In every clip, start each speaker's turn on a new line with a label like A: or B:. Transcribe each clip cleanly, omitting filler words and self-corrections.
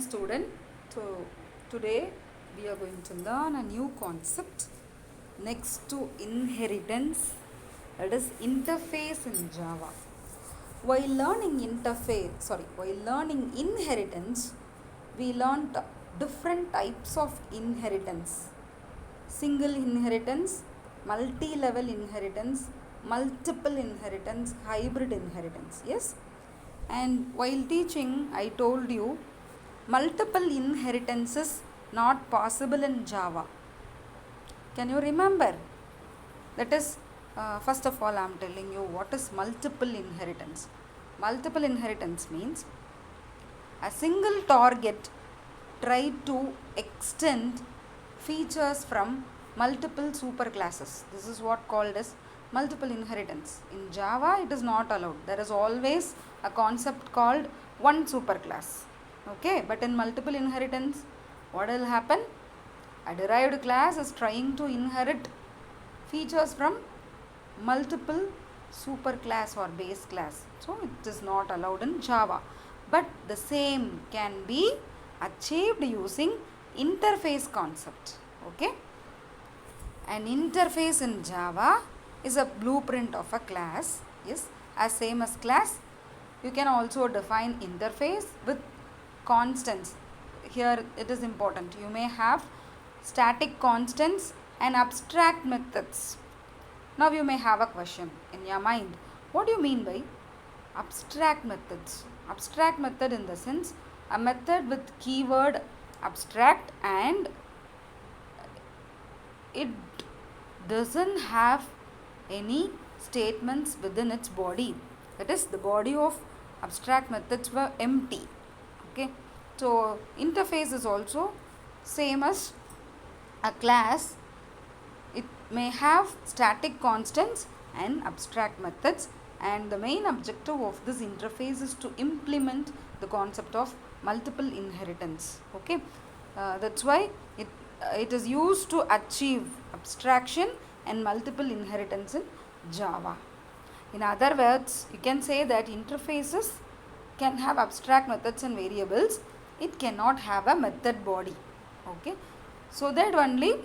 A: student. So today we are going to learn a new concept next to inheritance, that is interface in Java. While learning inheritance, we learnt different types of inheritance: single inheritance, multi-level inheritance, multiple inheritance, hybrid inheritance. Yes. And while teaching, I told you multiple inheritance is not possible in Java. Can you remember? That is, first of all, I am telling you what is multiple inheritance. Multiple inheritance means a single target tried to extend features from multiple superclasses. This is what called as multiple inheritance. In Java, it is not allowed. There is always a concept called one superclass. Okay, but in multiple inheritance, what will happen? A derived class is trying to inherit features from multiple superclass or base class. So it is not allowed in Java. But the same can be achieved using interface concept. Okay. An interface in Java is a blueprint of a class. Yes, as same as class. You can also define interface with constants. Here it is important. You may have static constants and abstract methods. Now you may have a question in your mind. What do you mean by abstract methods? Abstract method in the sense a method with keyword abstract and it doesn't have any statements within its body. That is, the body of abstract methods were empty. Okay. So interface is also same as a class. It may have static constants and abstract methods, and the main objective of this interface is to implement the concept of multiple inheritance. Okay, that's why it is used to achieve abstraction and multiple inheritance in Java. In other words, you can say that interfaces can have abstract methods and variables. It cannot have a method body. Okay, so that only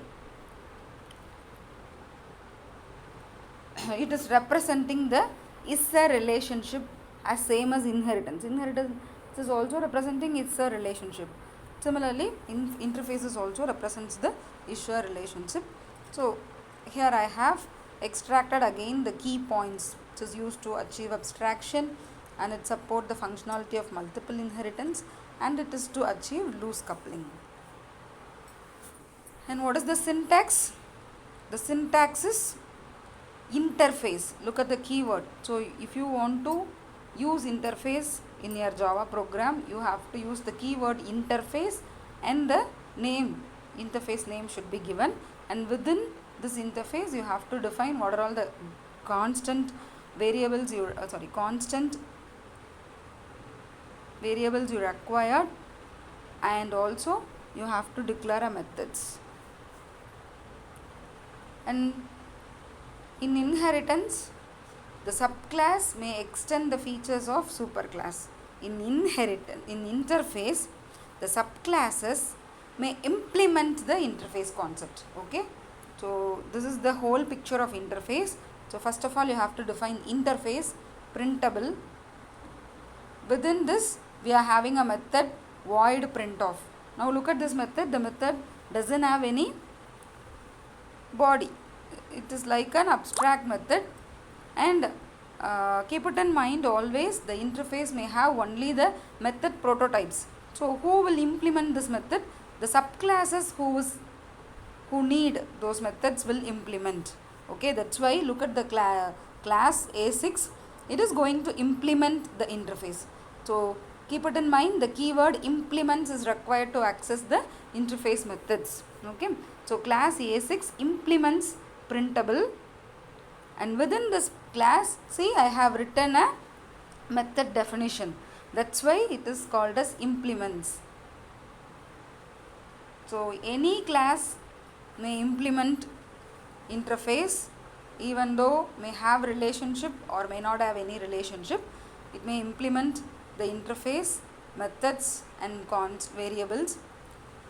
A: it is representing the is a relationship as same as inheritance. Inheritance is also representing is a relationship. Similarly, interfaces also represents the is a relationship. So here I have extracted again the key points which is used to achieve abstraction, and it support the functionality of multiple inheritance, and it is to achieve loose coupling. And what is the syntax? The syntax is interface. Look at the keyword. So if you want to use interface in your Java program, you have to use the keyword interface, and the name, interface name should be given, and within this interface you have to define what are all the constant variables you require, and also you have to declare a methods. And in inheritance, the subclass may extend the features of superclass. In interface, the subclasses may implement the interface concept. Okay, so this is the whole picture of interface. So first of all, you have to define interface printable. Within this, we are having a method void printf. Now look at this method. The method doesn't have any body. It is like an abstract method, and keep it in mind always the interface may have only the method prototypes. So who will implement this method? The subclasses who need those methods will implement. Okay, that's why look at the class A6. It is going to implement the interface. So keep it in mind, the keyword implements is required to access the interface methods. Okay, so class A6 implements printable, and within this class, see, I have written a method definition. That's why it is called as implements. So any class may implement interface, even though may have relationship or may not have any relationship. It may implement the interface methods and variables,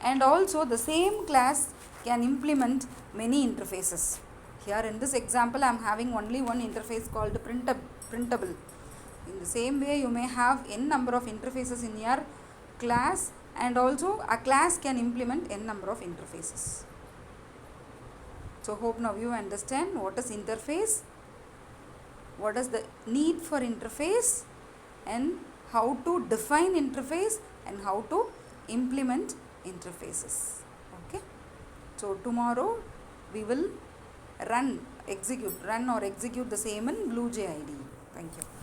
A: and also the same class can implement many interfaces. Here in this example I am having only one interface called printable. In the same way you may have n number of interfaces in your class, and also a class can implement n number of interfaces. So hope now you understand what is interface, what is the need for interface, and how to define interface and how to implement interfaces. Okay. So tomorrow we will run or execute the same in BlueJ IDE. Thank you.